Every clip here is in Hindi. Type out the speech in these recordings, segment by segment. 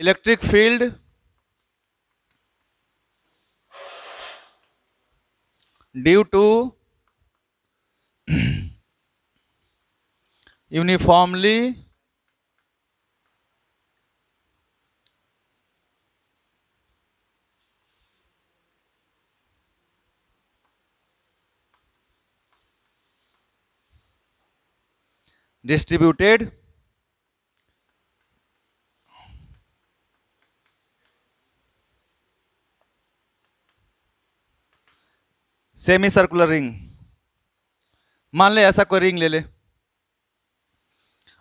Electric field due to uniformly distributed semi circular ring. मान ले ऐसा कोई रिंग ले ले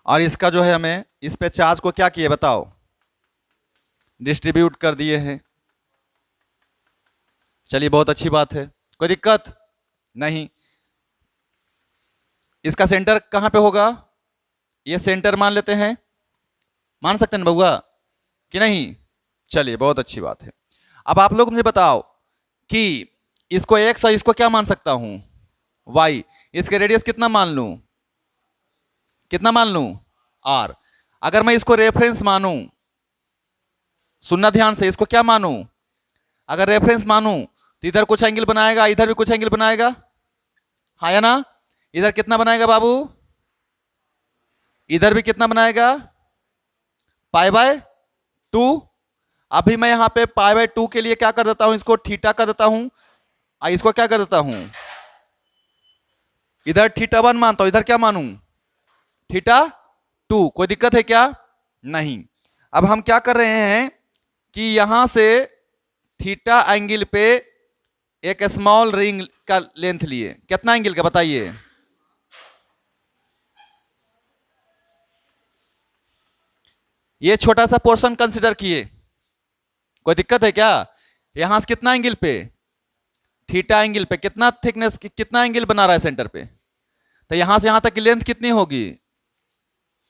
और इसका जो है हमें इस पे चार्ज को क्या किए बताओ, डिस्ट्रीब्यूट कर दिए हैं। चलिए बहुत अच्छी बात है, कोई दिक्कत नहीं। इसका सेंटर कहां पे होगा, ये सेंटर मान लेते हैं, मान सकते हैं बउआ कि नहीं? चलिए बहुत अच्छी बात है। अब आप लोग मुझे बताओ कि इसको x और इसको क्या मान सकता हूं, y। इसके रेडियस कितना मान लूं, कितना मान लूं, r। अगर मैं इसको रेफरेंस मानूं, सुनना ध्यान से, इसको क्या मानूं, अगर रेफरेंस मानूं तो इधर कुछ एंगल बनाएगा, इधर भी कुछ एंगल बनाएगा, हाँ या ना? इधर कितना बनाएगा बाबू, इधर भी कितना बनाएगा, π/2। अभी मैं यहां पे π/2 के लिए क्या कर देता हूं, इसको थीटा कर देता हूं, इसको क्या कर देता हूं, इधर θ1 मानता हूं, इधर क्या मानूं, θ2। कोई दिक्कत है क्या? नहीं। अब हम क्या कर रहे हैं कि यहां से थीटा एंगल पे एक स्मॉल रिंग का लेंथ लिए, कितना एंगल का बताइए, ये छोटा सा पोर्शन कंसिडर किए, कोई दिक्कत है क्या? यहां से कितना एंगल पे, थीटा एंगल पे, कितना थिकनेस, कितना एंगल बना रहा है सेंटर पे, तो यहां से यहां तक की लेंथ कितनी होगी,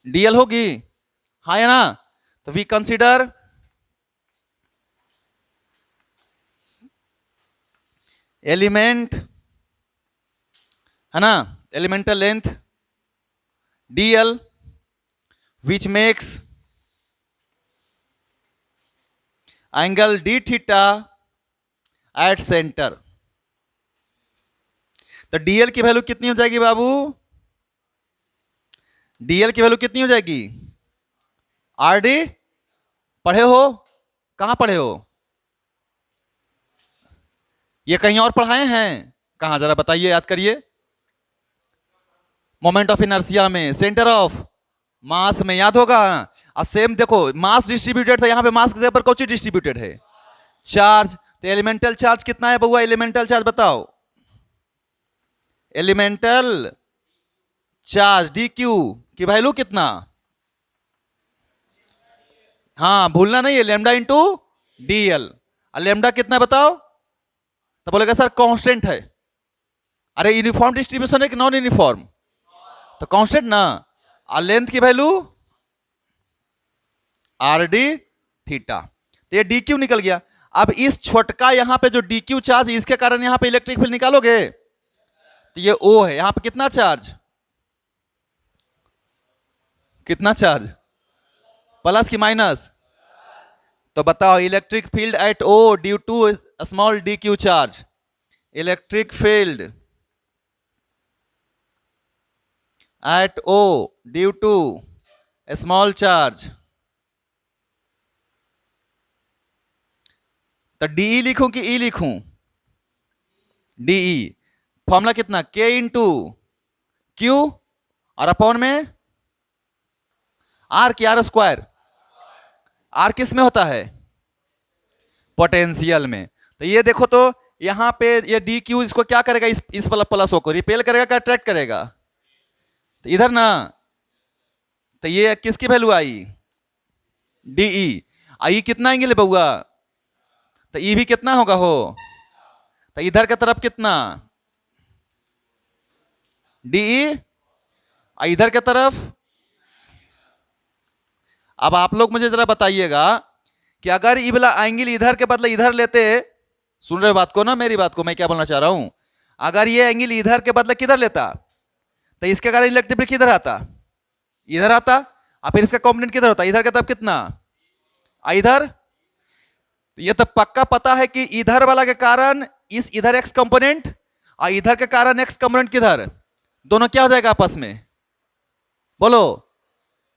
dl होगी, हाँ या ना? तो वी कंसिडर एलिमेंट, है ना, elemental length dl which makes angle d theta at centre. तो dl की वैल्यू कितनी हो जाएगी बाबू, dl की वैल्यू कितनी हो जाएगी, rd। पढ़े हो, कहां पढ़े हो, ये कहीं और पढ़ाए हैं, कहां जरा बताइए, याद करिए। मोमेंट ऑफ इनर्शिया में, सेंटर ऑफ मास में, याद होगा। और सेम देखो, मास डिस्ट्रीब्यूटेड था, यहां पे मास के जगह पर कौन सी डिस्ट्रीब्यूटेड है, चार्ज। तो एलिमेंटल चार्ज कितना है बउआ, एलिमेंटल चार्ज बताओ, एलिमेंटल चार्ज dq की वैल्यू कितना, हाँ भूलना नहीं है, लैम्डा इंटू dl। लैम्डा कितना है बताओ, तो बोलेगा सर कांस्टेंट है। अरे यूनिफॉर्म डिस्ट्रीब्यूशन है कि नॉन यूनिफॉर्म, तो कांस्टेंट ना। और लेंथ की वैल्यू rd थीटा, तो ये dq निकल गया। अब इस छोटका यहां पे जो dq चार्ज, इसके कारण यहां पे इलेक्ट्रिक फील्ड निकालोगे, तो ये O है, यहां पे कितना चार्ज, कितना चार्ज, प्लस की माइनस, तो बताओ electric field at O due to small dq charge, electric field at O due to small charge. तो DE लिखूं कि E लिखूं, DE। फॉर्मूला कितना, K इंटू Q और अपॉन में R की R स्क्वायर। R किस में होता है, पोटेंशियल में। तो ये देखो, तो यहां पे ये DQ इसको क्या करेगा, इस प्लस को रिपेल करेगा क्या अट्रैक्ट करेगा, तो इधर ना। तो ये किसकी वैल्यू आई, DE। आई कितना एंगल है बउआ, तो E भी कितना होगा हो, तो इधर की तरफ कितना DE, इधर की तरफ। अब आप लोग मुझे जरा बताइएगा कि अगर ये वाला एंगल इधर के बदले इधर लेते, सुन रहे हो बात को ना, मेरी बात को, मैं क्या बोलना चाह रहा हूं, अगर ये एंगल इधर के बदले किधर लेता, तो इसके कारण इलेक्ट्रिक फील्ड किधर आता, इधर आता, और फिर इसका कॉम्पोनेंट किधर होता, इधर की तरफ कितना इधर ये तो पक्का पता है कि इधर वाला के कारण इस इधर एक्स कंपोनेंट और इधर के कारण एक्स कंपोनेंट किधर, दोनों क्या हो जाएगा आपस में, बोलो,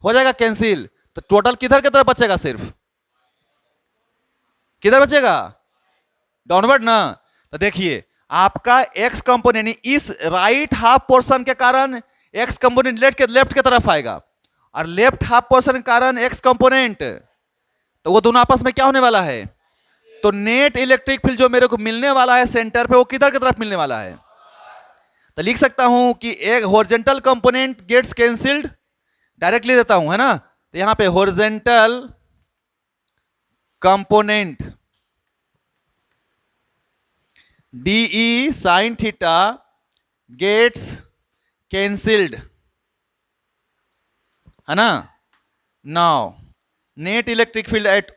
हो जाएगा कैंसिल। तो टोटल किधर की तरफ बचेगा, सिर्फ किधर बचेगा, डाउनवर्ड ना। तो देखिए आपका एक्स कंपोनेंट इस राइट हाफ पोर्शन के कारण एक्स कंपोनेंट लेफ्ट के तरफ आएगा और लेफ्ट हाफ पोर्शन के कारण एक्स कंपोनेंट, तो वो दोनों आपस में क्या होने वाला है, तो नेट इलेक्ट्रिक फील्ड जो मेरे को मिलने वाला है सेंटर पे वो किधर की तरफ मिलने वाला है। तो लिख सकता हूं कि एक horizontal component gets cancelled, directly देता हूं, है ना। तो यहां पे horizontal component DE sin theta gets cancelled, है ना। Now net electric field at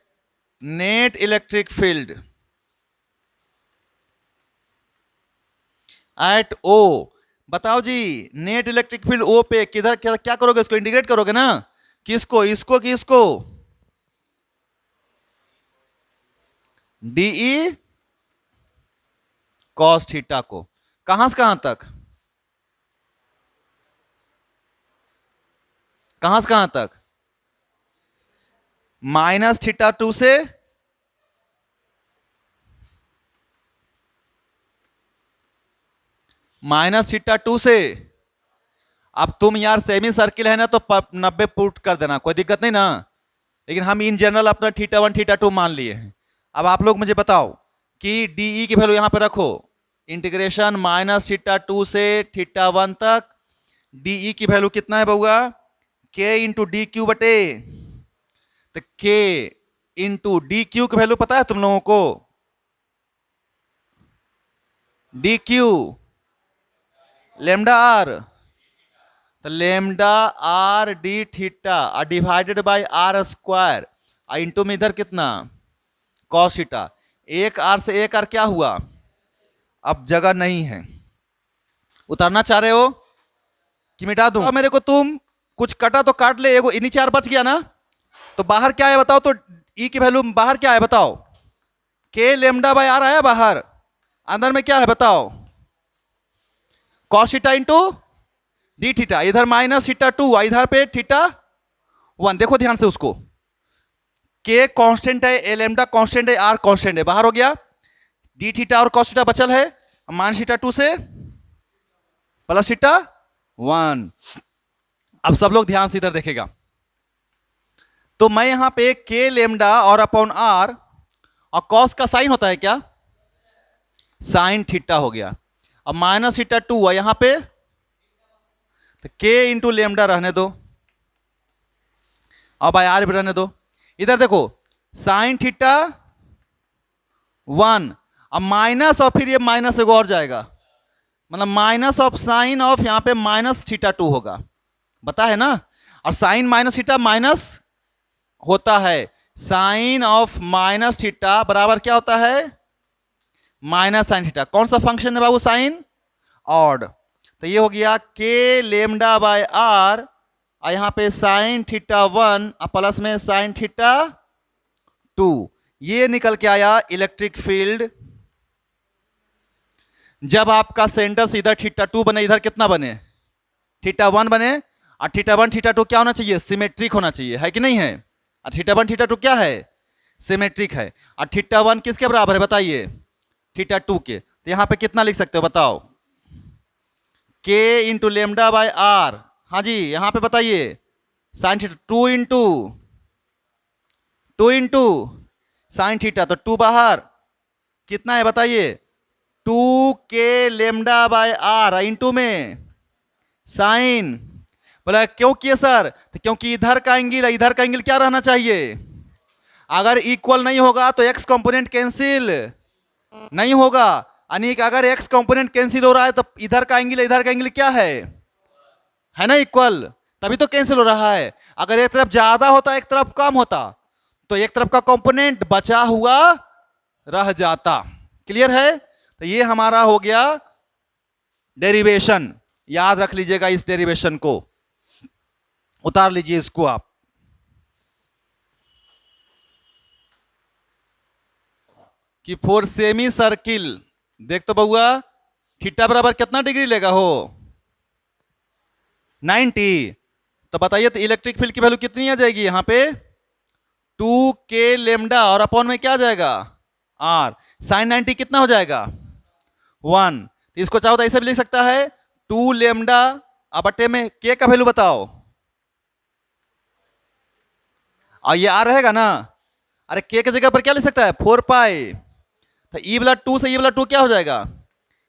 O, बताओ जी नेट इलेक्ट्रिक फील्ड O पे किधर क्या करोगे, इसको इंटीग्रेट करोगे ना, किसको, इसको कि इसको, DE cos थीटा को, कहां से कहां तक, कहां से कहां तक, -θ2 से -θ2 से। अब तुम यार सेमी सर्किल है ना तो 90 पुट कर देना, कोई दिक्कत नहीं ना, लेकिन हम इन जनरल अपना θ1 θ2 मान लिए हैं। अब आप लोग मुझे बताओ कि DE की वैल्यू यहां पे रखो, इंटीग्रेशन -θ2 से θ1 तक, DE की वैल्यू कितना है बउआ, K इंटू डी क्यू बटे, तो K इंटू डी क्यू की वैल्यू पता है तुम लोगों को, डी क्यू लेमडा आर, तो लेमडा आर डी थीटा और डिवाइडेड बाय आर स्क्वायर और इंटू में इधर कितना कॉस थीटा, एक आर से एक आर क्या हुआ, अब जगह नहीं है, उतारना चाह रहे हो कि मिटा दूं मेरे को, तुम कुछ कटा तो काट ले, एगो नीचे आर बच गया ना, तो बाहर क्या है बताओ, तो ई की वैल्यू बाहर क्या है बताओ, के लेमडा बाय आर आया बाहर, अंदर में क्या है बताओ, cos theta into D theta, इधर -θ2 इधर पे θ1, देखो ध्यान से उसको, के कांस्टेंट है, ए लेमडा कांस्टेंट है, आर कांस्टेंट है, बाहर हो गया, डी थीटा और कॉस थीटा बचल है, -θ2 से +θ1। अब सब लोग ध्यान से इधर देखेगा, तो मैं यहां पे के लेमडा और अपॉन आर और कॉस का साइन होता है क्या, साइन थीटा हो गया, अब -θ2 है यहां पे, तो के इंटू लेमडा रहने दो और बाय आर भी रहने दो, इधर देखो साइन θ1 अब माइनस और फिर ये माइनस एगो और जाएगा, मतलब माइनस ऑफ साइन ऑफ यहां पे -θ2 होगा, बता है ना, और साइन माइनस थीटा माइनस होता है, साइन ऑफ -θ बराबर क्या होता है, -sin थीटा, कौन सा फंक्शन है बाबू, साइन ऑड, तो ये हो गया के लेमडा बाय आर और यहां पे साइन θ1 प्लस में साइन θ2, ये निकल के आया इलेक्ट्रिक फील्ड। जब आपका सेंटर से इधर θ2 बने, इधर कितना बने, θ1 बने, और θ1 θ2 क्या होना चाहिए, सिमेट्रिक होना चाहिए, है कि नहीं है, और θ1 θ2 क्या है, सिमेट्रिक है, और θ1 किसके बराबर है बताइए, θ2 के, तो यहां पे कितना लिख सकते हो बताओ, के इंटू लेमडा बाय आर, हाँ जी यहां पे बताइए sine theta, 2 into sine theta, तो 2 बाहर कितना है बताइए, 2 के लेमडा बाय आर इंटू में साइन, बोला क्यों किए सर, तो क्योंकि इधर का एंगल इधर का एंगल क्या रहना चाहिए, अगर इक्वल नहीं होगा तो एक्स कंपोनेंट कैंसिल नहीं होगा, यानी अगर एक्स कंपोनेंट कैंसिल हो रहा है तो इधर का एंगल क्या है ना इक्वल, तभी तो कैंसिल हो रहा है, अगर एक तरफ ज्यादा होता एक तरफ कम होता तो एक तरफ का कंपोनेंट बचा हुआ रह जाता, क्लियर है। तो ये हमारा हो गया डेरिवेशन, याद रख लीजिएगा इस डेरिवेशन को, उतार लीजिए इसको आप। कि फॉर सेमी सर्किल, देख तो बउआ, थीटा बराबर कितना डिग्री लेगा हो, 90। तो बताइए तो इलेक्ट्रिक फील्ड की वैल्यू कितनी आ जाएगी यहाँ पे, 2k लेमडा, और अपॉन में क्या आ जाएगा, r, साइन 90 कितना हो जाएगा, 1। तो इसको चाहो तो ऐसे भी लिख सकता है, 2 लेमडा बटे में k का वैल्यू बताओ, और ये r रहेगा ना, अरे k की जगह पर क्या लिख सकता है, 4 पाई। तो ई वाला 2 से ई वाला 2 क्या हो जाएगा,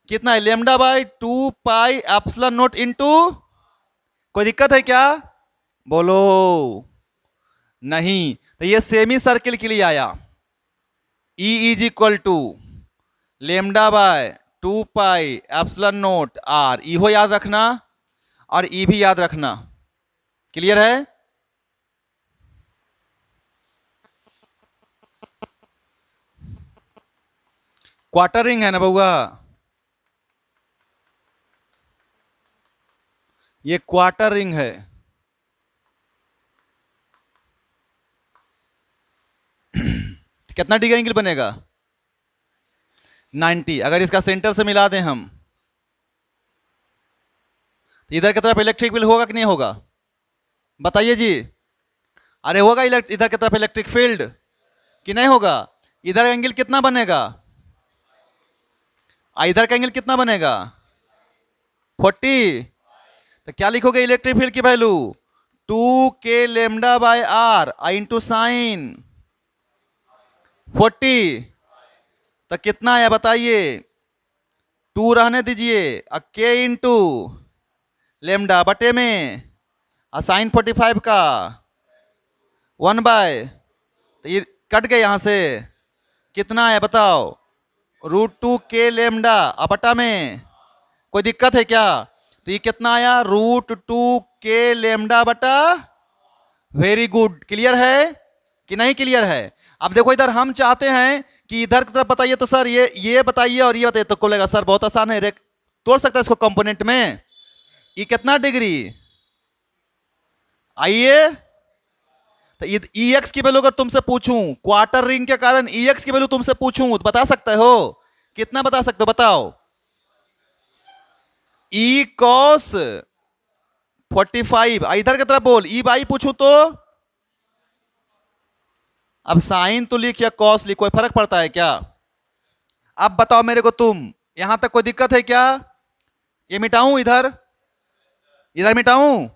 कितना है, lambda by 2 pi epsilon not into, कोई दिक्कत है क्या, बोलो, नहीं। तो ये सेमी सर्किल के लिए आया, E is equal to lambda by 2 pi epsilon naught r, E हो याद रखना और ई भी याद रखना, क्लियर है। क्वार्टर रिंग है ना बउआ, ये क्वार्टर रिंग है, कितना डिग्री एंगल बनेगा, 90। अगर इसका सेंटर से मिला दें हम, तो इधर की तरफ इलेक्ट्रिक फील्ड होगा कि नहीं होगा, बताइए जी, अरे होगा इधर की तरफ इलेक्ट्रिक फील्ड कि नहीं होगा, इधर एंगल कितना बनेगा, इधर का एंगल कितना बनेगा, 40। तो क्या लिखोगे इलेक्ट्रिक फील्ड की value, 2k lambda by r into sine 40। तो कितना है बताइए, 2 रहने दीजिए, k इंटू लेमडा बटे में साइन 45 का 1 बाय, तो ये कट गए यहां से, कितना है बताओ, √2k लेमडा बटा में, कोई दिक्कत है क्या, तो ये कितना आया, √2k लेमडा बटा, वेरी गुड, क्लियर है कि नहीं क्लियर है। अब देखो इधर हम चाहते हैं कि इधर की तरफ बताइए, तो सर ये बताइए और ये बताइए, तो को लेगा सर बहुत आसान है, तोड़ सकता है इसको कंपोनेंट में, ये कितना डिग्री, आइए, तो ई एक्स की वैल्यू अगर तुमसे पूछूं, क्वार्टर रिंग के कारण ई एक्स की वैल्यू तुमसे पूछूं, तो बता सकते हो, कितना बता सकते हो बताओ, ई कॉस 45, इधर की तरफ बोल, ई बाई पूछूं तो, अब साइन तो लिख या कॉस लिख, कोई फर्क पड़ता है क्या, अब बताओ मेरे को तुम, यहां तक कोई दिक्कत है क्या, ये मिटाऊं इधर, इधर मिटाऊं,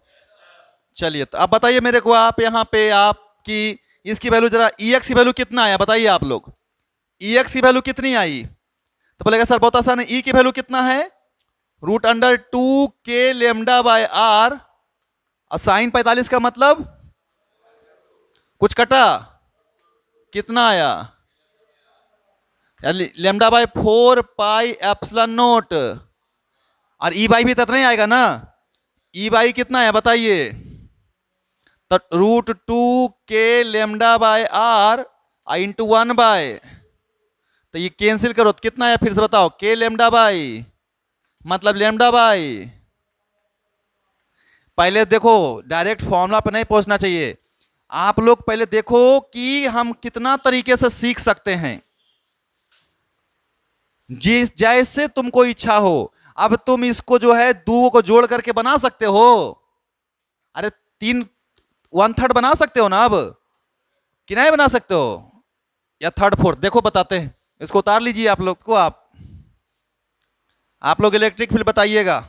चलिए तो अब बताइए मेरे को, आप यहाँ पे आपकी इसकी वैल्यू जरा, ई एक्स की वैल्यू कितना आया बताइए आप लोग, ई एक्स की वैल्यू कितनी आई, तो बोलेगा सर बहुत आसान है, ई की वैल्यू कितना है, √2k लेमडा बाय r, और साइन 45 का मतलब कुछ कटा, कितना आया, lambda by 4 pi epsilon note, और ई बाई भी तो नहीं आएगा ना, ई बाई कितना है बताइए, तो √2k lambda by r into 1 by, तो ये कैंसिल करो तो कितना है फिर से बताओ, k लेमडा बाई मतलब लेमडा बाई, पहले देखो डायरेक्ट फॉर्मूला पर नहीं पहुंचना चाहिए, आप लोग पहले देखो कि हम कितना तरीके से सीख सकते हैं, जिस जैसे तुमको इच्छा हो। अब तुम इसको जो है दो को जोड़ करके बना सकते हो, अरे 1/3 बना सकते हो ना, अब कि नहीं बना सकते हो, या 1/3 देखो बताते हैं, इसको उतार लीजिए आप लोग को, आप लोग इलेक्ट्रिक फील्ड बताइएगा,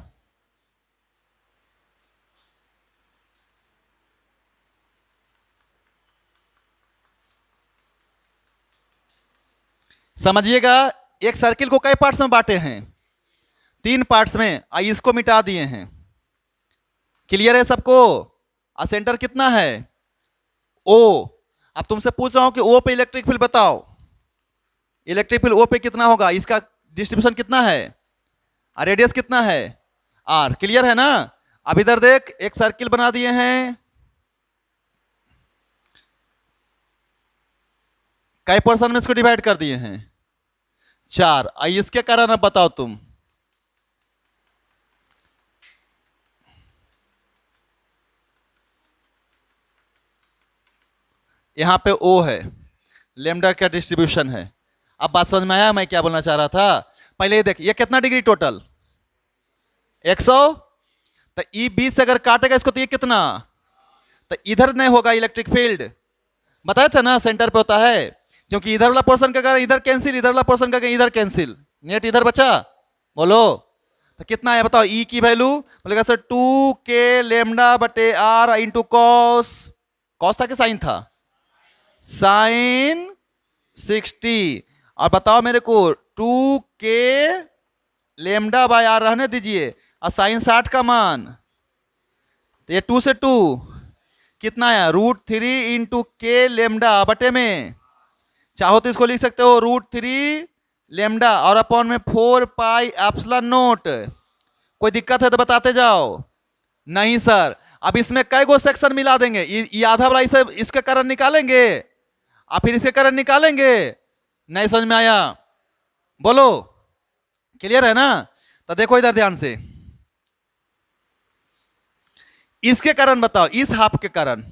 समझिएगा। एक सर्किल को कई पार्ट्स में बांटे हैं, 3 पार्ट्स में, इसको मिटा दिए हैं, क्लियर है सबको, सेंटर कितना है O, अब तुमसे पूछ रहा हूं कि O पे इलेक्ट्रिक फील्ड बताओ, इलेक्ट्रिक फील्ड O पे कितना होगा, इसका डिस्ट्रीब्यूशन कितना है, रेडियस कितना है R, क्लियर है ना। अब इधर देख, एक सर्किल बना दिए हैं, कई पोर्शन में इसको डिवाइड कर दिए हैं, 4, इसके कारण अब बताओ तुम, यहां पे O है, लेमडा का डिस्ट्रीब्यूशन है, अब बात समझ में आया मैं क्या बोलना चाह रहा था? पहले ये देख, ये कितना डिग्री टोटल? 100। तो ई 20 से अगर काटेगा इसको तो ये कितना? तो इधर नहीं होगा इलेक्ट्रिक फील्ड, बताया था ना सेंटर पे होता है, क्योंकि इधर वाला पोर्शन का कारण इधर कैंसिल, इधर वाला पोर्शन का कारण इधर कैंसिल, नेट इधर बचा। बोलो तो कितना है बताओ? ई की वैल्यू बोलेगा सर 2k लेमडा बटे आर इंटू कॉस, कॉस था कि साइन था? साइन 60। और बताओ मेरे को 2k लेमडा बाय आर रहने दीजिए, और साइन 60 का मान, तो ये 2 से 2 कितना आया? √3 इंटू के लेमडा बटे में, चाहो तो इसको लिख सकते हो √3 लेमडा और अपॉन में 4 पाई एप्सिलॉन नोट। कोई दिक्कत है तो बताते जाओ। नहीं सर, अब इसमें कई गो सेक्शन मिला देंगे, ये आधा वाला इसे इसके कारण निकालेंगे और फिर इसके कारण निकालेंगे। नहीं समझ में आया? बोलो क्लियर है ना? तो देखो इधर ध्यान से, इसके कारण बताओ, इस हाफ के कारण,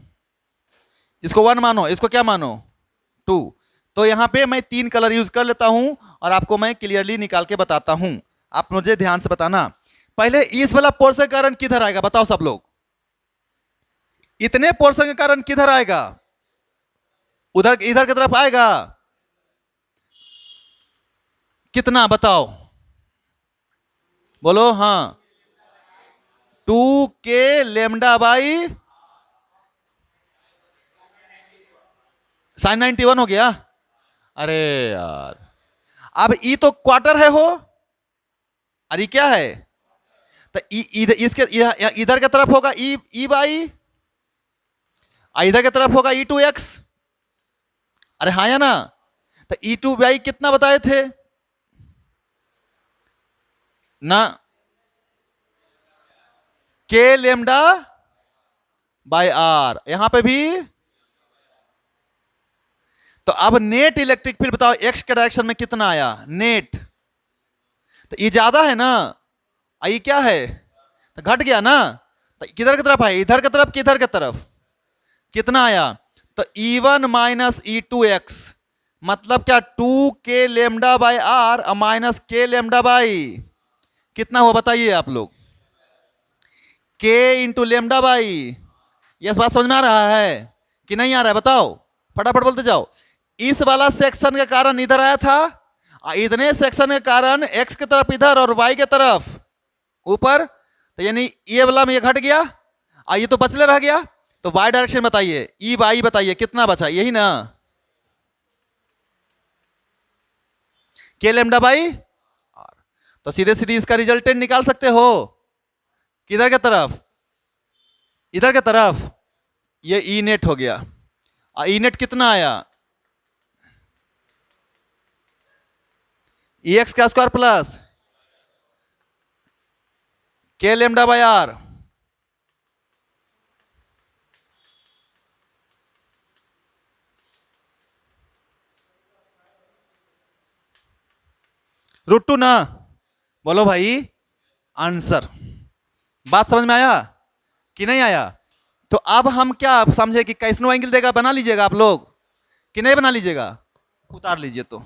इसको 1 मानो, इसको क्या मानो? 2। तो यहां पे मैं 3 कलर यूज कर लेता हूं और आपको मैं क्लियरली निकाल के बताता हूं, आप मुझे ध्यान से बताना। पहले इस वाला पोर्शन के कारण किधर आएगा बताओ सब लोग? इतने पोर्शन के कारण किधर आएगा? उधर, इधर की तरफ आएगा। कितना बताओ? बोलो हाँ, 2k लेमडा बाई साइन 91 हो गया। अरे यार, अब ई तो क्वार्टर है हो, अरे क्या है? तो इसके इधर की तरफ होगा ई बाई, इधर की तरफ होगा E2x। अरे हाँ या ना? तो E2 बाई कितना बताए थे ना? k लेमडा बाय आर, यहां पे भी। तो अब नेट इलेक्ट्रिक फील्ड बताओ x के डायरेक्शन में कितना आया नेट? तो ये ज्यादा है ना, ये क्या है? तो घट गया ना। तो किधर की तरफ है? इधर की तरफ, किधर की तरफ? कितना आया? तो E1 माइनस E2x मतलब क्या? 2k lambda by R minus k lambda by कितना हुआ बताइए आप लोग? k into lambda by. यह बात समझ में आ रहा है कि नहीं आ रहा है? बताओ फटाफट बोलते जाओ। इस वाला सेक्शन के कारण इधर आया था, इतने सेक्शन के कारण x की तरफ इधर और y की तरफ ऊपर, तो यानी ये वाला में ये घट गया और ये तो बचले रह गया। तो y डायरेक्शन बताइए, ई बाई बताइए कितना बचा? यही ना, के लेमडा बाई। तो सीधे सीधे इसका रिजल्टेंट निकाल सकते हो किधर की तरफ? इधर की तरफ। ये ई नेट हो गया, ई नेट कितना आया? एक्स का स्क्वायर प्लस के लेमडा बाय आर। √2 ना? बोलो भाई आंसर। बात समझ में आया कि नहीं आया? तो अब हम क्या समझे कि कैसनो एंगल देगा, बना लीजिएगा आप लोग कि नहीं बना लीजिएगा? उतार लीजिए। तो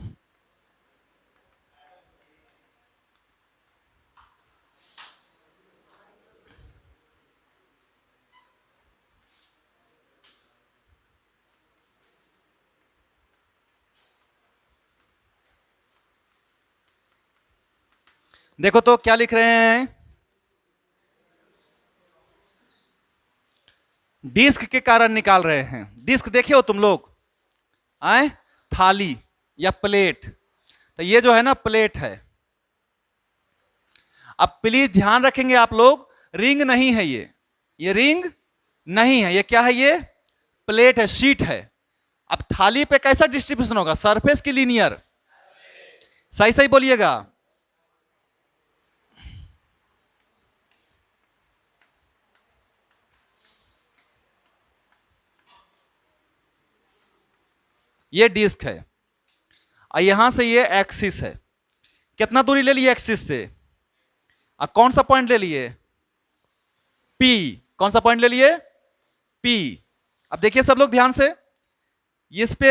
देखो तो क्या लिख रहे हैं? डिस्क के कारण निकाल रहे हैं। डिस्क देखे हो तुम लोग? आए थाली या प्लेट, तो ये जो है ना प्लेट है। अब प्लीज ध्यान रखेंगे आप लोग, रिंग नहीं है ये रिंग नहीं है, ये क्या है? ये प्लेट है, शीट है। अब थाली पे कैसा डिस्ट्रीब्यूशन होगा? सरफेस की लीनियर। सही सही बोलिएगा। ये डिस्क है और यहां से ये एक्सिस है। कितना दूरी ले लिए एक्सिस से? और कौन सा पॉइंट ले लिए? P। कौन सा पॉइंट ले लिए? P। अब देखिए सब लोग ध्यान से, इस पे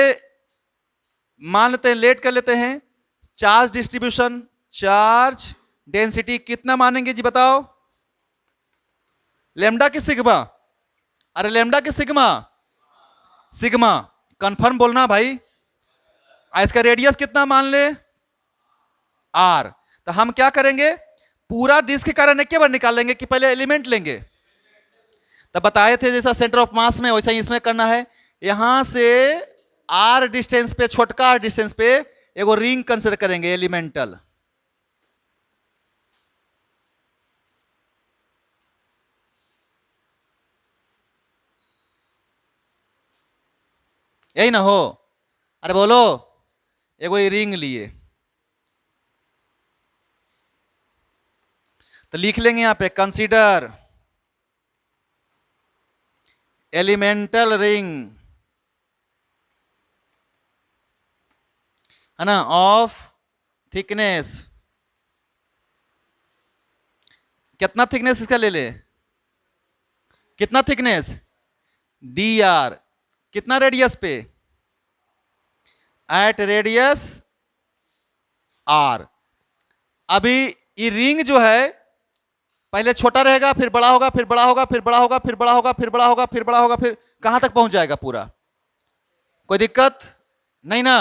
मान लेते हैं, लेट कर लेते हैं, चार्ज डिस्ट्रीब्यूशन, चार्ज डेंसिटी कितना मानेंगे जी बताओ? लैम्डा की सिग्मा? अरे लैम्डा की सिग्मा, सिग्मा कंफर्म बोलना भाई। इसका रेडियस कितना मान ले? आर। तो हम क्या करेंगे, पूरा डिस्क का कारण एक के बार निकाल लेंगे कि पहले एलिमेंट लेंगे? तब बताए थे जैसा सेंटर ऑफ मास में वैसा ही इसमें करना है। यहां से आर डिस्टेंस पे, छोटका आर डिस्टेंस पे एगो रिंग कंसिडर करेंगे एलिमेंटल। यही ना हो? अरे बोलो, एगो ये रिंग लिए तो लिख लेंगे यहां पे कंसीडर एलिमेंटल रिंग, है ना, ऑफ थिकनेस, कितना थिकनेस इसका ले ले, कितना थिकनेस? D R. कितना रेडियस पे? At radius R. अभी ये रिंग जो है पहले छोटा रहेगा, फिर बड़ा होगा, फिर बड़ा होगा, फिर बड़ा होगा, फिर बड़ा होगा, फिर बड़ा होगा, फिर बड़ा होगा, फिर कहां तक पहुंच जाएगा पूरा? कोई दिक्कत नहीं ना?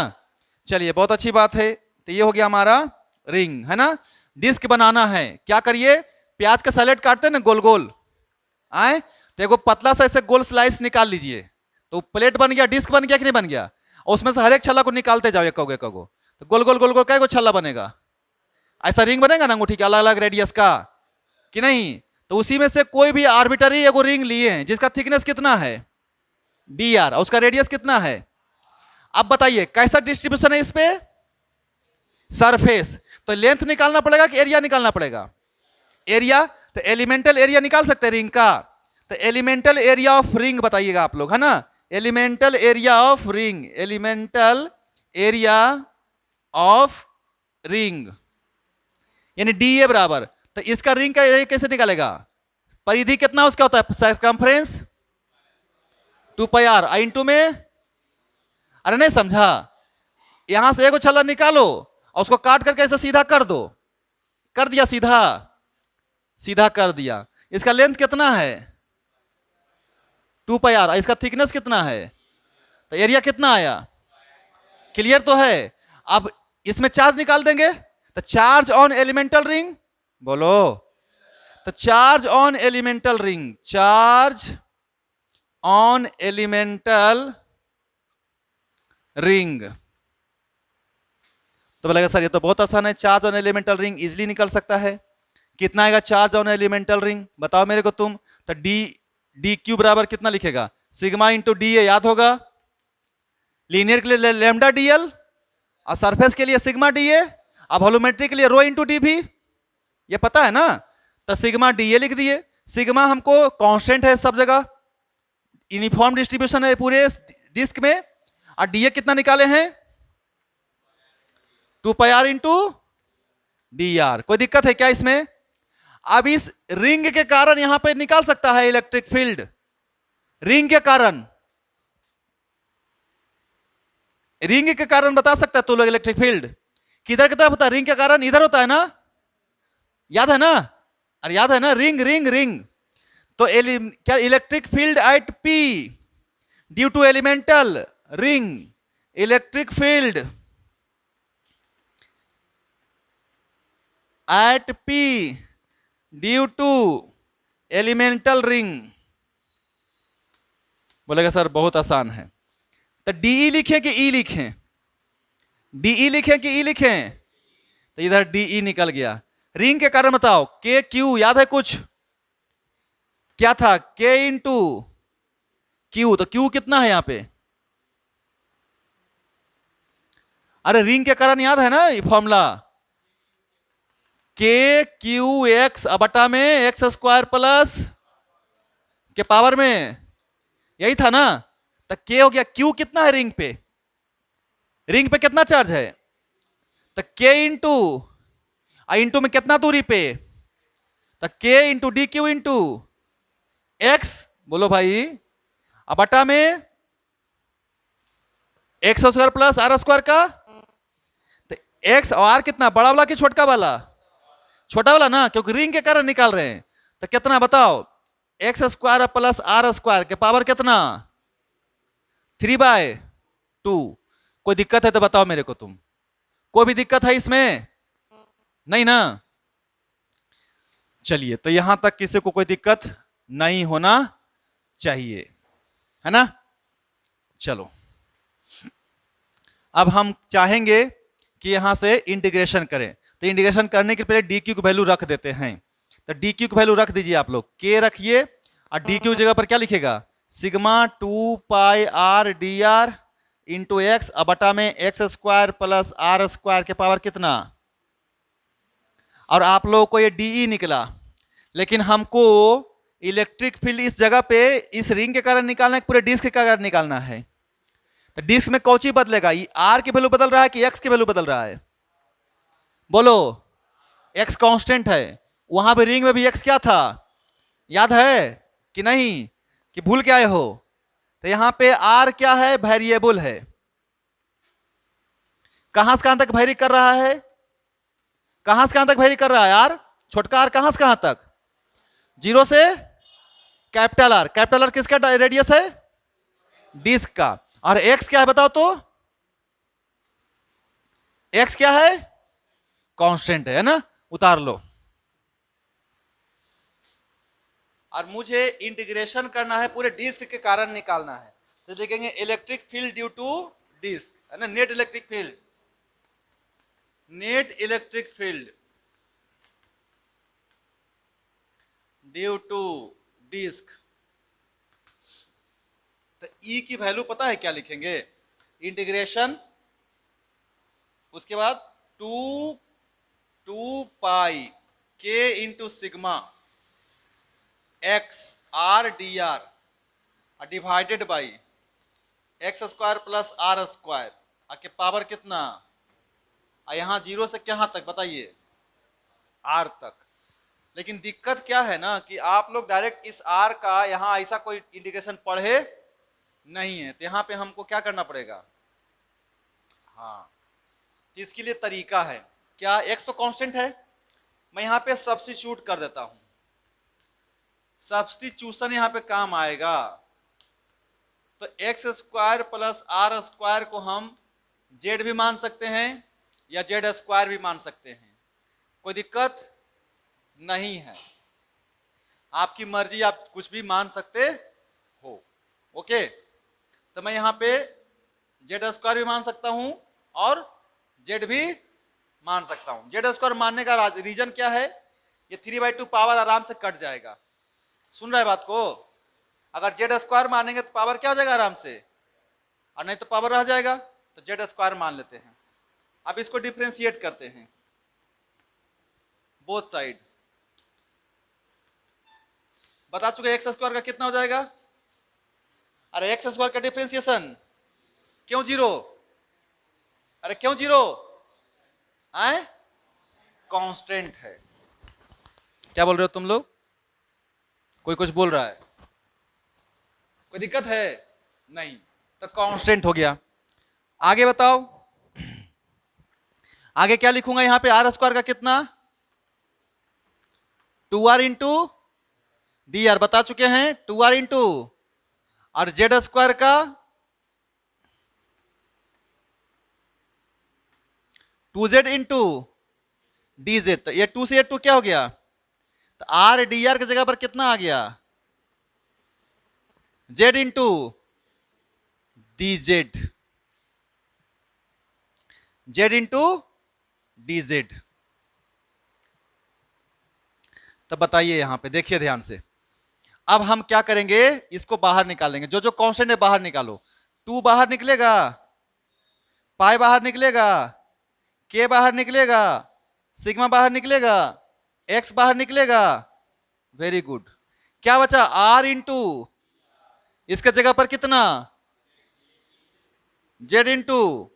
चलिए बहुत अच्छी बात है। तो ये हो गया हमारा रिंग, है ना। डिस्क बनाना है, क्या करिए, प्याज का सैलेड काटते हैं ना गोल गोल, आए तो एगो पतला सा ऐसे गोल स्लाइस निकाल लीजिए, तो प्लेट बन गया, डिस्क बन गया कि नहीं बन गया? और उसमें से हर एक छल्ला को निकालते जाओ एक को, तो गोल गोल गोल गोल का छल्ला बनेगा, ऐसा रिंग बनेगा ना अंगूठी के अलग अलग रेडियस का, कि नहीं? तो उसी में से कोई भी आर्बिटरी एगो रिंग लिए हैं जिसका थिकनेस कितना है? डी आर, और उसका रेडियस कितना है? अब बताइए कैसा डिस्ट्रीब्यूशन है इस पे? सरफेस। तो लेंथ निकालना पड़ेगा कि एरिया निकालना पड़ेगा? एरिया। तो एलिमेंटल एरिया निकाल सकते हैं रिंग का। तो एलिमेंटल एरिया ऑफ रिंग बताइएगा आप लोग, है ना। Elemental area of ring, elemental area of ring यानी डी ए बराबर। तो इसका रिंग का एरिया कैसे निकालेगा? परिधि कितना उसका होता है? Circumference 2 pi are I into में, अरे नहीं समझा, यहां से एगो छल्ला निकालो और उसको काट करके ऐसे सीधा कर दो, कर दिया सीधा, सीधा कर दिया। इसका लेंथ कितना है? 2 पाई आर। इसका थिकनेस कितना है? तो एरिया कितना आया? क्लियर तो है? अब इसमें चार्ज निकाल देंगे, तो चार्ज ऑन एलिमेंटल रिंग बोलो, तो charge on elemental ring, charge on elemental ring. तो बोलेगा सर ये तो बहुत आसान है, charge on elemental ring easily निकल सकता है। कितना आएगा चार्ज ऑन एलिमेंटल रिंग? बताओ मेरे को तुम। तो डी क्यू बराबर कितना लिखेगा? सिग्मा इंटू डी ए, याद होगा। लीनियर के लिए लैम्डा डीएल, और सरफेस के लिए सिग्मा डी ए, अब वॉल्यूमेट्रिक के लिए रो इंटू डी भी, ये पता है ना। तो सिग्मा डी ए लिख दिए। सिग्मा हमको कांस्टेंट है सब जगह, यूनिफॉर्म डिस्ट्रीब्यूशन है पूरे डिस्क में। और डी ए कितना निकाले हैं? 2 पाई आर इंटू डी आर। कोई दिक्कत है क्या इसमें? अब इस रिंग के कारण यहां पे निकाल सकता है इलेक्ट्रिक फील्ड, रिंग के कारण, रिंग के कारण बता सकता है तू लोग इलेक्ट्रिक फील्ड किधर की तरफ होता है? रिंग के कारण इधर होता है ना, याद है ना? अरे याद है ना, रिंग रिंग रिंग। तो क्या electric field at P due to elemental ring, electric field at P due to elemental ring. बोलेगा सर बहुत आसान है। तो डीई लिखें कि ई लिखें? डीई लिखें कि ई लिखें? तो इधर डीई निकल गया। रिंग के कारण बताओ, के क्यू याद है कुछ? क्या था? के इंटू क्यू। तो क्यू कितना है यहां पे? अरे रिंग के कारण याद है ना ये फॉर्मूला, के क्यू एक्स बटा में एक्स स्क्वायर प्लस के पावर में, यही था ना। तो के हो गया, क्यू कितना है रिंग पे? रिंग पे कितना चार्ज है? तो के इंटू इंटू में कितना दूरी पे? तो K into D Q into X, बोलो भाई, अब बटा में X square plus R square का, तो एक्स और आर कितना, बड़ा वाला कि छोटा वाला? छोटा वाला ना, क्योंकि रिंग के कारण निकाल रहे हैं। तो कितना बताओ, X square plus R square के पावर कितना, 3/2। कोई दिक्कत है तो बताओ मेरे को तुम, कोई भी दिक्कत है इसमें? नहीं ना? चलिए, तो यहां तक किसी को कोई दिक्कत नहीं होना चाहिए, है ना? चलो, अब हम चाहेंगे कि यहां से इंटीग्रेशन करें, तो इंटीग्रेशन करने के पहले डी क्यू की वैल्यू रख देते हैं। तो डी क्यू की वैल्यू रख दीजिए आप लोग, के रखिए, और डी क्यू जगह पर क्या लिखेगा, सिग्मा 2πr/dr इंटू एक्स अब बटा में X square plus R square के पावर कितना, और आप लोगों को ये डीई निकला, लेकिन हमको इलेक्ट्रिक फील्ड इस जगह पे इस रिंग के कारण निकालना है, पूरे डिस्क के कारण निकालना है। तो डिस्क में कौन सी बदलेगा, ये आर की वैल्यू बदल रहा है कि एक्स की वैल्यू बदल रहा है? बोलो, एक्स कांस्टेंट है, वहां पे रिंग में भी एक्स क्या था, याद है कि नहीं, कि भूल के आए हो? तो यहां पे आर क्या है, वेरिएबल है, कहां से कहां तक वेरी कर रहा है, कहां से कहां तक वेरी कर रहा है आर, छोटका आर कहां से कहां तक, 0 से कैपिटल आर। कैपिटल आर किसका रेडियस है, डिस्क का। और एक्स क्या है बताओ तो, एक्स क्या है, कांस्टेंट है ना, उतार लो। और मुझे इंटीग्रेशन करना है, पूरे डिस्क के कारण निकालना है, तो देखेंगे electric field due to disc, है ना, net electric field, net electric field due to disc. तो ई की वैल्यू पता है क्या लिखेंगे, इंटीग्रेशन, उसके बाद 2 के into sigma X R D R divided by X square plus R square के पावर कितना, यहां 0 से कहां तक बताइए, आर तक। लेकिन दिक्कत क्या है ना, कि आप लोग डायरेक्ट इस आर का यहां ऐसा कोई इंटीग्रेशन पढ़े नहीं है, तो यहां पे हमको क्या करना पड़ेगा, हाँ, तो इसके लिए तरीका है क्या, एक्स तो कांस्टेंट है, मैं यहां पे सब्स्टिट्यूट कर देता हूं, सब्स्टिट्यूशन यहां पे काम आएगा। तो X square plus R square को हम जेड भी मान सकते हैं या जेड स्क्वायर भी मान सकते हैं, कोई दिक्कत नहीं है, आपकी मर्जी, आप कुछ भी मान सकते हो, ओके। तो मैं यहां पे जेड स्क्वायर भी मान सकता हूं और जेड भी मान सकता हूं। जेड स्क्वायर मानने का रीजन क्या है, ये 3/2 पावर आराम से कट जाएगा, सुन रहे बात को, अगर जेड स्क्वायर मानेंगे तो पावर क्या हो जाएगा आराम से, और नहीं तो पावर रह जाएगा, तो जेड स्क्वायर मान लेते हैं। अब इसको डिफ्रेंशिएट करते हैं बोथ साइड, बता चुके एक्स स्क्वायर का कितना हो जाएगा, अरे एक्स स्क्वायर का डिफ्रेंशिएशन क्यों 0, अरे क्यों 0, आए कांस्टेंट है, क्या बोल रहे हो तुम लोग, कोई कुछ बोल रहा है, कोई दिक्कत है नहीं, तो कांस्टेंट हो गया। आगे बताओ, आगे क्या लिखूंगा, यहां पे आर स्क्वायर का कितना, 2r इंटू डी आर, बता चुके हैं 2r इंटू, और जेड स्क्वायर का 2z इंटू डी जेड। तो ये 2 से 2 क्या हो गया, तो आर डी आर की जगह पर कितना आ गया, Z into D Z, Z into D Z. तो बताइए यहां पे देखिए ध्यान से, अब हम क्या करेंगे, इसको बाहर निकालेंगे, जो जो कांस्टेंट है बाहर निकालो, 2 बाहर निकलेगा, पाई बाहर निकलेगा, के बाहर निकलेगा, सिग्मा बाहर निकलेगा, एक्स बाहर निकलेगा, वेरी गुड। क्या बचा, आर इंटू इसके जगह पर कितना, जेड इंटू,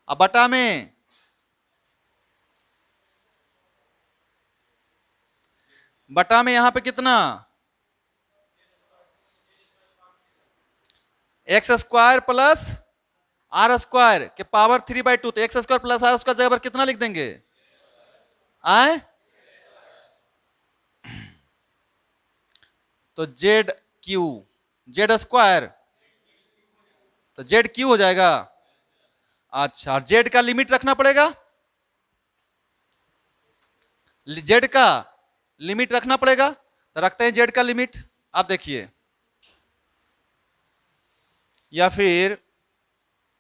अब बटा में यहां पे कितना, X square plus R square के पावर 3/2, तो X square plus R square जगह पर कितना लिख देंगे? आए तो जेड क्यू, जेड स्क्वायर, तो जेड क्यू हो जाएगा। अच्छा, जेड का लिमिट रखना पड़ेगा, जेड का लिमिट रखना पड़ेगा, तो रखते हैं जेड का लिमिट। आप देखिए, या फिर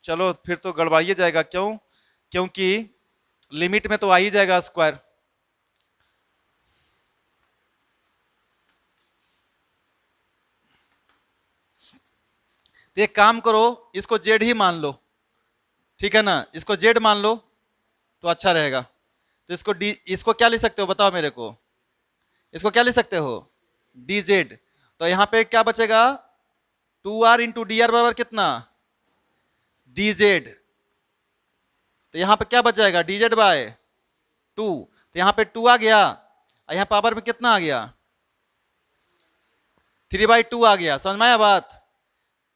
चलो फिर तो गड़बड़ाइए जाएगा, क्यों? क्योंकि लिमिट में तो आ ही जाएगा स्क्वायर। तो एक काम करो, इसको जेड ही मान लो, ठीक है ना, इसको जेड मान लो तो अच्छा रहेगा। तो इसको डी, इसको क्या लिख सकते हो बताओ मेरे को, इसको क्या लिख सकते हो? D Z. तो यहां पे क्या बचेगा? 2r इंटू डी आर बराबर कितना? D Z. तो यहां पे क्या बच जाएगा? D Z by 2। तो यहां पे 2 आ गया, और यहां पावर में कितना आ गया? 3/2 आ गया। समझ में आया बात?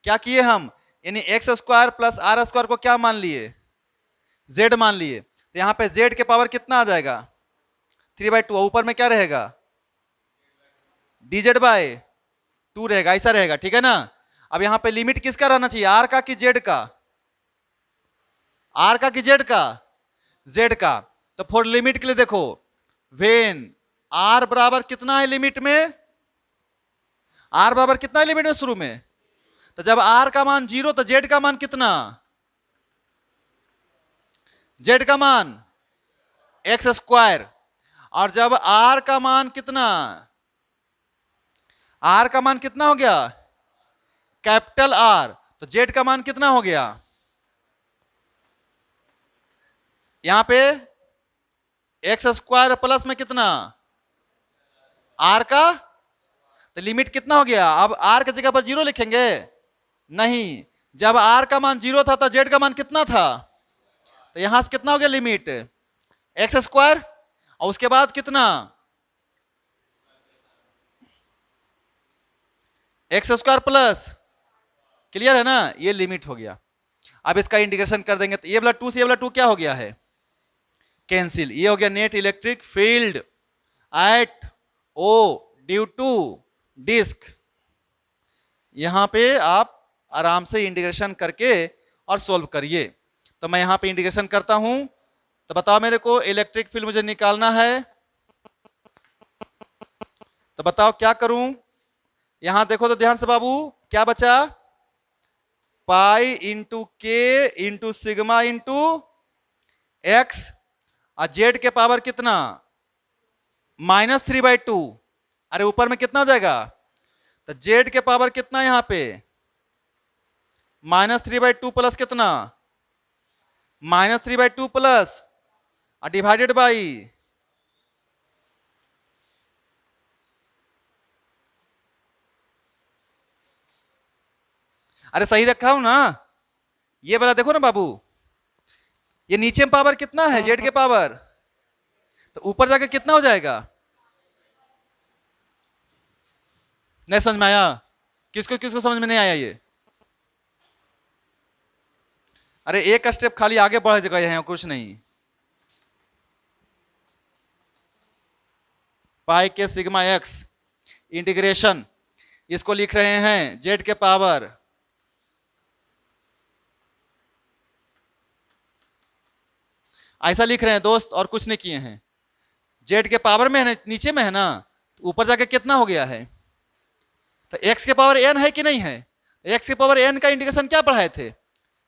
क्या किए हम, यानी X square plus R square को क्या मान लिए? जेड मान लिए। तो यहां पे जेड के पावर कितना आ जाएगा? 3/2। ऊपर में क्या रहेगा? डी जेड बाय 2 रहेगा, ऐसा रहेगा, ठीक है ना। अब यहां पे लिमिट किसका रहना चाहिए? आर का कि जेड का? आर का कि जेड का? जेड का। तो फॉर लिमिट के लिए देखो, वेन आर बराबर कितना है लिमिट में? आर बराबर कितना है लिमिट में शुरू में? तो जब आर का मान 0 तो जेड का मान कितना? जेड का मान एक्स स्क्वायर। और जब आर का मान कितना? आर का मान कितना हो गया? Capital R. तो जेड का मान कितना हो गया? यहां पे एक्स स्क्वायर प्लस में कितना? आर का। तो लिमिट कितना हो गया? अब आर की जगह पर 0 लिखेंगे? नहीं, जब आर का मान 0 था तो जेड का मान कितना था? तो यहां से कितना हो गया लिमिट? एक्स स्क्वायर, और उसके बाद कितना? X square plus. क्लियर है ना? ये लिमिट हो गया। अब इसका इंटीग्रेशन कर देंगे तो ये वाला 2 से ये वाला 2 क्या हो गया है? कैंसिल। ये हो गया net electric field at O due to disc. यहां पे आप आराम से इंटीग्रेशन करके और सोल्व करिए। तो मैं यहां पे इंटीग्रेशन करता हूं, तो बताओ मेरे को इलेक्ट्रिक फील्ड मुझे निकालना है, तो बताओ क्या करूं? यहां देखो तो ध्यान से बाबू, क्या बचा? पाई इंटू के इंटू सिग्मा इंटू एक्स, और जेड के पावर कितना? -3/2। अरे ऊपर में कितना हो जाएगा? तो जेड के पावर कितना यहां पे? -3/2 प्लस कितना? -3/2 प्लस डिवाइडेड बाई, अरे सही रखा हूं ना? ये वाला देखो ना बाबू, ये नीचे में पावर कितना है? जेड के पावर। तो ऊपर जाकर कितना हो जाएगा? नहीं समझ में आया? किसको किसको समझ में नहीं आया ये? अरे एक स्टेप खाली आगे बढ़ गए हैं, कुछ नहीं। पाई के सिग्मा एक्स इंटीग्रेशन, इसको लिख रहे हैं जेड के पावर ऐसा लिख रहे हैं दोस्त, और कुछ नहीं किए हैं। जेड के पावर में है ना, नीचे में है ना, ऊपर जाके कितना हो गया है? तो एक्स के पावर एन है कि नहीं है? एक्स के पावर एन का इंटीग्रेशन क्या पढ़ाए थे?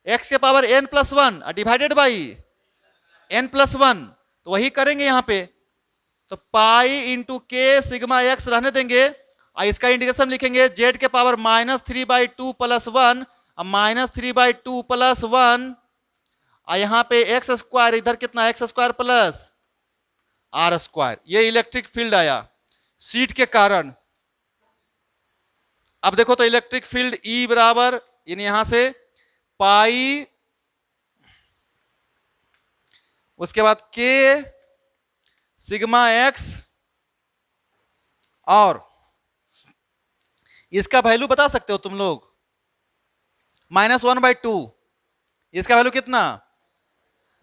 एक्स के power N plus 1 divided by N plus 1। तो वही करेंगे यहाँ पे। तो pi into K sigma X रहने देंगे, और इसका इंटीग्रेशन लिखेंगे जेड के पावर -3/2 प्लस 1 और -3/2 प्लस 1, और यहां पे एक्स स्क्वायर, इधर कितना? X square plus R square. ये इलेक्ट्रिक फील्ड आया सीट के कारण। अब देखो तो इलेक्ट्रिक फील्ड ई बराबर, यानी यहां से पाई, उसके बाद के सिग्मा एक्स, और इसका वैल्यू बता सकते हो तुम लोग? -1/2, इसका वैल्यू कितना,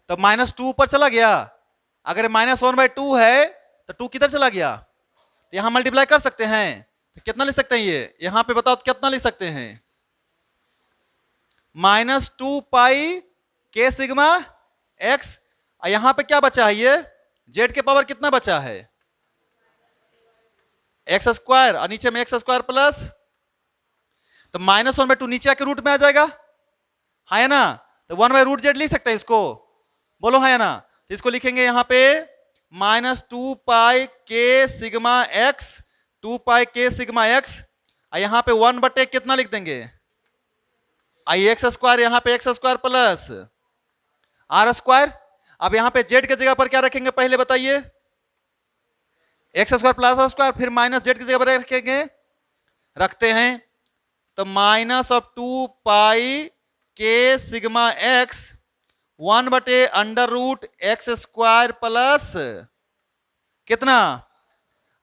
तो -2 ऊपर चला गया। अगर -1/2 है तो 2 किधर चला गया, तो यहां मल्टीप्लाई कर सकते हैं। तो कितना लिख सकते हैं ये, यहां पे बताओ तो कितना लिख सकते हैं, -2 पाई के सिग्मा एक्स। यहां पे क्या बचा है, ये जेड के पावर कितना बचा है, एक्स स्क्वायर, और नीचे में एक्स स्क्वायर प्लस, तो -1/2 नीचे आके रूट में आ जाएगा, है ना। तो 1/√z लिख सकते हैं इसको, बोलो है ना। तो इसको लिखेंगे यहाँ पे -2 पाई के सिग्मा एक्स, 2 पाई के सिग्मा एक्स, यहाँ पे 1/, कितना लिख देंगे, आई एक्स स्क्वायर, यहाँ पे X square plus R square. अब यहाँ पे जेड के जगह पर क्या रखेंगे पहले बताइए, X square plus R square, फिर माइनस जेड की जगह पर रखेंगे, रखते हैं। तो -2 पाई के sigma x 1/√x square plus कितना,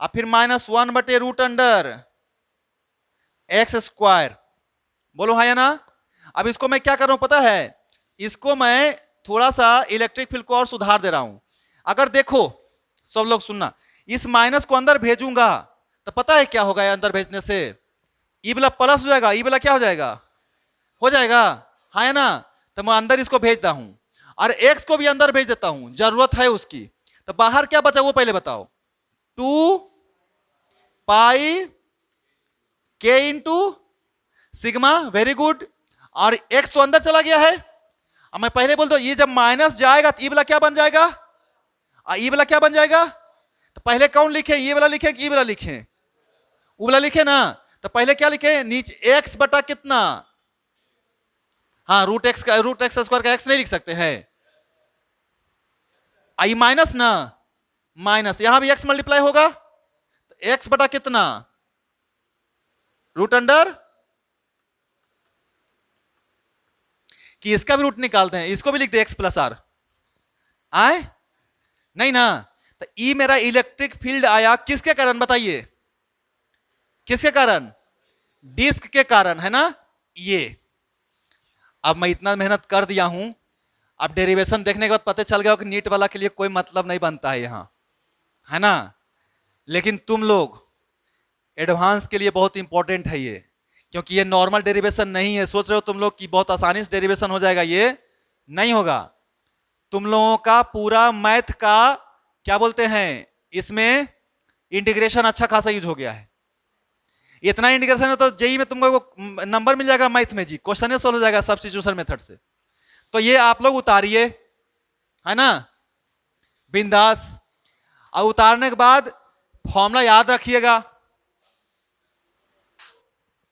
अब फिर -1/√x स्क्वायर, बोलो हाँ या ना। अब इसको मैं क्या कर रहा हूं पता है, इसको मैं थोड़ा सा इलेक्ट्रिक फील्ड को और सुधार दे रहा हूं। अगर देखो सब लोग सुनना, इस माइनस को अंदर भेजूंगा तो पता है क्या होगा, अंदर भेजने से ई वाला प्लस हो जाएगा, ई वाला क्या हो जाएगा, हो जाएगा, हाँ है ना। तो मैं अंदर इसको भेजता हूं और एक्स को भी अंदर भेज देता हूं, जरूरत है उसकी। तो बाहर क्या बचा वो पहले बताओ, 2 पाई के इंटू सिग्मा, वेरी गुड, और एक्स तो अंदर चला गया है। अब मैं पहले बोल दो, ये जब माइनस जाएगा तो ई वाला क्या बन जाएगा, ई वाला क्या बन जाएगा। तो पहले कौन लिखे, ये वाला लिखे कि ई वाला लिखे, वो वाला लिखे ना। तो पहले क्या लिखे, नीचे एक्स बटा कितना, हाँ रूट एक्स स्क्वायर का एक्स नहीं लिख सकते हैं, आई माइनस ना, माइनस, यहां भी एक्स मल्टीप्लाई होगा, तो एक्स बटा कितना, रूट अंडर, कि इसका भी रूट निकालते हैं, इसको भी लिख दे एक्स प्लस आर, आए नहीं ना। तो ई मेरा इलेक्ट्रिक फील्ड आया किसके कारण बताइए, किसके कारण, डिस्क के कारण, है ना ये। अब मैं इतना मेहनत कर दिया हूं, अब डेरिवेशन देखने के बाद पता चल गया कि नीट वाला के लिए कोई मतलब नहीं बनता है यहां, है ना। लेकिन तुम लोग एडवांस के लिए बहुत इंपॉर्टेंट है ये, क्योंकि ये नॉर्मल डेरिवेशन नहीं है। सोच रहे हो तुम लोग कि बहुत आसानी से डेरिवेशन हो जाएगा, ये नहीं होगा। तुम लोगों का पूरा मैथ का क्या बोलते हैं, इसमें इंटीग्रेशन अच्छा खासा यूज हो गया है। इतना इंटीग्रेशन में तो जेई में तुमको नंबर मिल जाएगा मैथ में जी, क्वेश्चन सोल्व हो जाएगा सब्स्टिट्यूशन मेथड से। तो ये आप लोग उतारिए, है ना, बिंदास। और उतारने के बाद फॉर्मूला याद रखिएगा।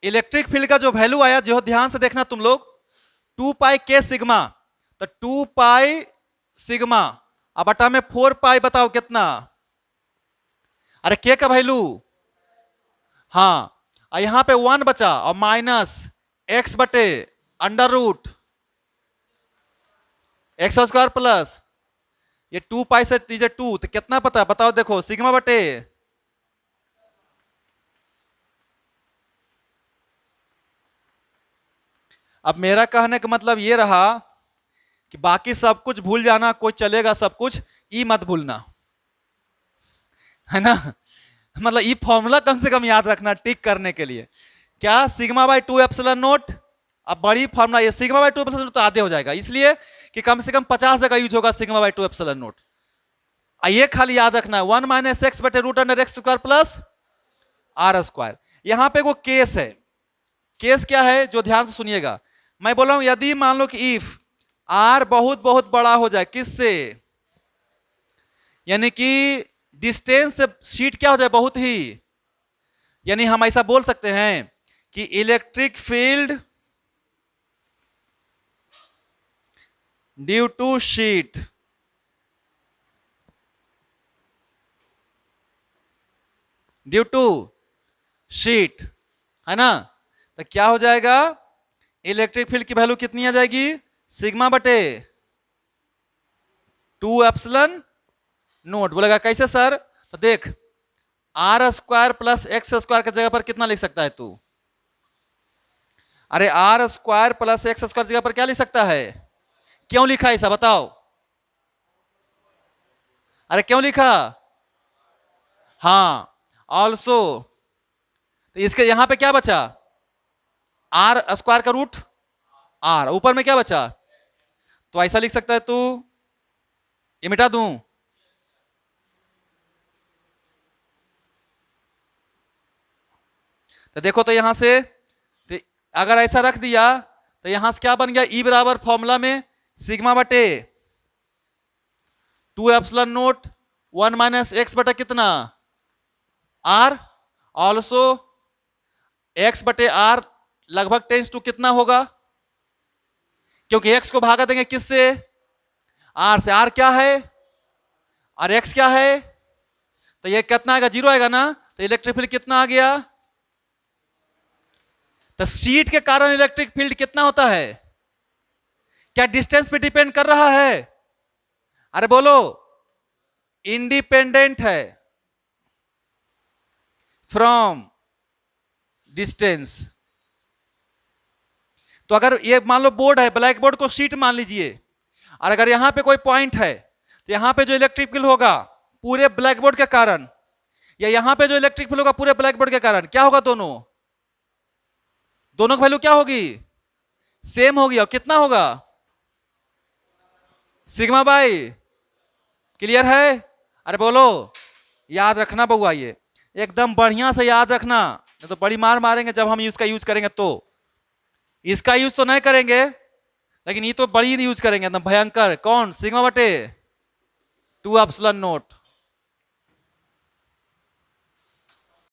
इलेक्ट्रिक फील्ड का जो वैल्यू आया, जो ध्यान से देखना तुम लोग, 2 पाई के सिग्मा, तो 2 पाई सिग्मा अब बटा में 4 पाई, बताओ कितना, अरे के का वैल्यू, हाँ, और यहां पे 1 बचा, और माइनस एक्स बटे under root X square plus ये 2 पाई से दीजिए 2, तो कितना पता बताओ, देखो सिग्मा बटे, अब मेरा कहने का मतलब ये रहा कि बाकी सब कुछ भूल जाना, कोई चलेगा सब कुछ, ई मत भूलना, है ना। मतलब ई फॉर्मूला कम से कम याद रखना टिक करने के लिए। क्या, सिग्मा बाई 2 एप्सिलॉन नोट। अब बड़ी फॉर्मूला ये सिग्मा बाई 2 एप्सिलॉन नोट तो आधे हो जाएगा, इसलिए कि कम से कम 50 जगह यूज होगा सिग्मा बाई 2 एप्सिलॉन नोट। ये खाली याद रखना है, 1 माइनस एक्स बटे root under X square plus R square. यहां पे वो केस है, केस क्या है जो ध्यान से सुनिएगा। मैं बोल रहा हूं यदि मान लो कि इफ आर बहुत बहुत बड़ा हो जाए, किससे, यानी कि डिस्टेंस से शीट क्या हो जाए बहुत ही, यानी हम ऐसा बोल सकते हैं कि electric field due to sheet, due to sheet, है ना। तो क्या हो जाएगा, इलेक्ट्रिक फील्ड की वैल्यू कितनी आ जाएगी, सिग्मा बटे 2 एप्सिलॉन नोट। बोलेगा कैसे सर, तो देख R square plus X square की जगह पर कितना लिख सकता है तू, अरे R square plus X square जगह पर क्या लिख सकता है, क्यों लिखा ऐसा बताओ? अरे क्यों लिखा? हाँ, ऑल्सो। तो इसके यहां पे क्या बचा? आर स्क्वायर का रूट आर, ऊपर में क्या बचा? तो ऐसा लिख सकता है तू, ये मिटा दूं? तो देखो, तो यहां से तो अगर ऐसा रख दिया तो यहां से क्या बन गया? ई बराबर फॉर्मूला में सिग्मा बटे 2 एप्सिलॉन नोट 1 माइनस एक्स बटा कितना? आर। ऑल्सो एक्स बटे आर लगभग टेंस टू कितना होगा? क्योंकि एक्स को भागा देंगे किससे? आर से। आर क्या है और एक्स क्या है? तो ये कितना आएगा? 0 आएगा ना। तो इलेक्ट्रिक फील्ड कितना आ गया? तो शीट के कारण इलेक्ट्रिक फील्ड कितना होता है? क्या डिस्टेंस पे डिपेंड कर रहा है? अरे बोलो, इंडिपेंडेंट है फ्रॉम डिस्टेंस। तो अगर ये मान लो बोर्ड है, ब्लैक बोर्ड को शीट मान लीजिए, और अगर यहां पे कोई पॉइंट है तो यहां पे जो इलेक्ट्रिक फील्ड होगा पूरे ब्लैक बोर्ड के कारण, या यहां पे जो इलेक्ट्रिक फील्ड होगा पूरे ब्लैक बोर्ड के कारण, क्या होगा? दोनों की वैल्यू क्या होगी? सेम होगी। और कितना होगा? Sigma by. क्लियर है? अरे बोलो, याद रखना बउआ, ये एकदम बढ़िया से याद रखना, नहीं तो बड़ी मार मारेंगे जब हम इसका यूज करेंगे। तो इसका यूज तो नहीं करेंगे, लेकिन ये तो बड़ी यूज करेंगे एकदम भयंकर। कौन? सिग्मा बटे 2 एप्सिलॉन नोट।